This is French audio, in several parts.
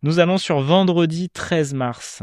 Nous allons sur vendredi 13 mars.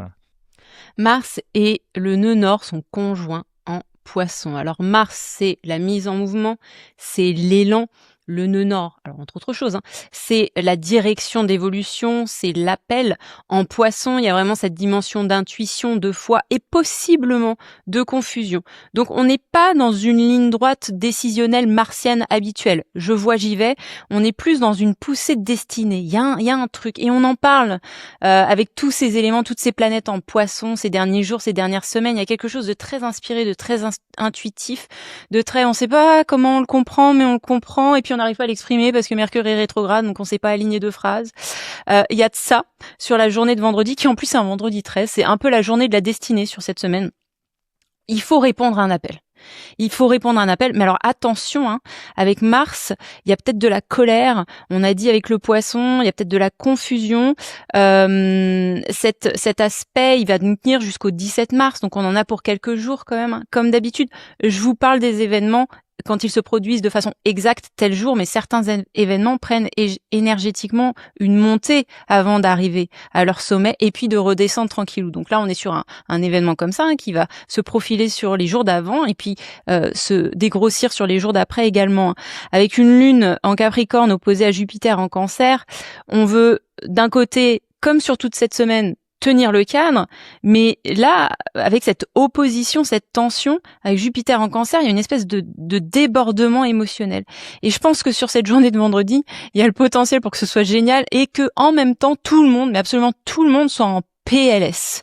Mars et le nœud nord sont conjoints en Poisson. Alors Mars, c'est la mise en mouvement, c'est l'élan. Le nœud nord, alors entre autres choses, c'est la direction d'évolution, c'est l'appel. En Poisson, il y a vraiment cette dimension d'intuition, de foi et possiblement de confusion. Donc on n'est pas dans une ligne droite décisionnelle martienne habituelle. Je vois, j'y vais. On est plus dans une poussée de destinée. Il y a un truc et on en parle avec tous ces éléments, toutes ces planètes en Poisson ces derniers jours, ces dernières semaines. Il y a quelque chose de très inspiré, de très intuitif, de très, on sait pas comment on le comprend, mais on le comprend et puis on n'arrive pas à l'exprimer parce que Mercure est rétrograde, donc on sait pas aligner deux phrases. Il y a de ça sur la journée de vendredi, qui en plus est un vendredi 13, c'est un peu la journée de la destinée sur cette semaine. Il faut répondre à un appel. Il faut répondre à un appel. Mais alors attention, avec Mars, il y a peut-être de la colère. On a dit avec le Poisson, il y a peut-être de la confusion. Cet aspect, il va nous tenir jusqu'au 17 mars. Donc on en a pour quelques jours quand même. Comme d'habitude, je vous parle des événements quand ils se produisent de façon exacte tel jour, mais certains événements prennent énergétiquement une montée avant d'arriver à leur sommet et puis de redescendre tranquillou. Donc là, on est sur un événement comme ça qui va se profiler sur les jours d'avant et puis se dégrossir sur les jours d'après également. Avec une lune en Capricorne opposée à Jupiter en Cancer, on veut d'un côté, comme sur toute cette semaine, tenir le cadre, mais là, avec cette opposition, cette tension, avec Jupiter en Cancer, il y a une espèce de débordement émotionnel. Et je pense que sur cette journée de vendredi, il y a le potentiel pour que ce soit génial et que en même temps, tout le monde, mais absolument tout le monde, soit en PLS.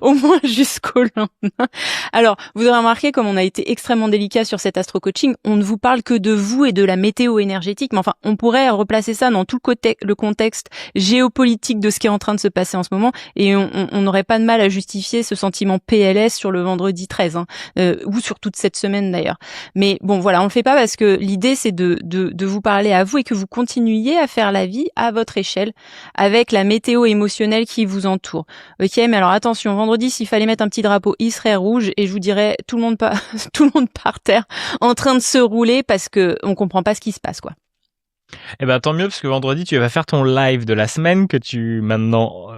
Au moins jusqu'au lendemain. Alors, vous aurez remarqué comme on a été extrêmement délicat sur cet astro-coaching, on ne vous parle que de vous et de la météo énergétique, mais enfin, on pourrait replacer ça dans tout le contexte géopolitique de ce qui est en train de se passer en ce moment, et on n'aurait pas de mal à justifier ce sentiment PLS sur le vendredi 13, ou sur toute cette semaine d'ailleurs. Mais bon, voilà, on le fait pas parce que l'idée, c'est de vous parler à vous et que vous continuiez à faire la vie à votre échelle, avec la météo émotionnelle qui vous entoure. Ok, mais alors attention, vendredi, s'il fallait mettre un petit drapeau, il serait rouge et je vous dirais tout le monde tout le monde par terre en train de se rouler parce que on comprend pas ce qui se passe, quoi. Eh ben tant mieux parce que vendredi tu vas faire ton live de la semaine que tu maintenant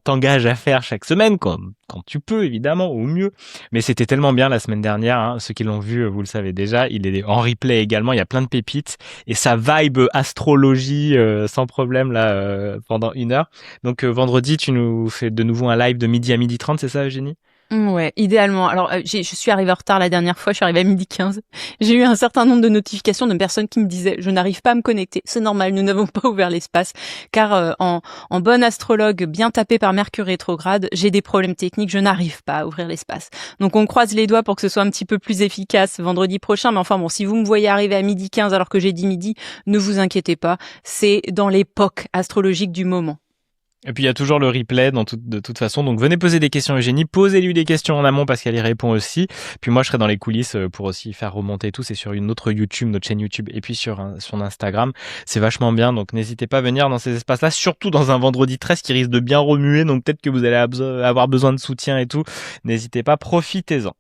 t'engages à faire chaque semaine quand tu peux évidemment au mieux. Mais c'était tellement bien la semaine dernière, ceux qui l'ont vu vous le savez déjà, il est en replay également, il y a plein de pépites et ça vibe astrologie sans problème là pendant 1 heure. Donc vendredi tu nous fais de nouveau un live de midi à 12h30, c'est ça Eugénie? Ouais, idéalement. Alors, je suis arrivée en retard la dernière fois, je suis arrivée à 12h15. J'ai eu un certain nombre de notifications de personnes qui me disaient « Je n'arrive pas à me connecter, c'est normal, nous n'avons pas ouvert l'espace. » Car en bonne astrologue, bien tapée par Mercure rétrograde, j'ai des problèmes techniques, je n'arrive pas à ouvrir l'espace. Donc on croise les doigts pour que ce soit un petit peu plus efficace vendredi prochain. Mais enfin bon, si vous me voyez arriver à 12h15 alors que j'ai dit midi, ne vous inquiétez pas, c'est dans l'époque astrologique du moment. Et puis il y a toujours le replay de toute façon. Donc venez poser des questions à Eugénie, posez-lui des questions en amont parce qu'elle y répond aussi. Puis moi je serai dans les coulisses pour aussi faire remonter tout. C'est sur une autre YouTube, notre chaîne YouTube, et puis sur son Instagram. C'est vachement bien, donc n'hésitez pas à venir dans ces espaces-là, surtout dans un vendredi 13 qui risque de bien remuer. Donc peut-être que vous allez avoir besoin de soutien et tout. N'hésitez pas, profitez-en.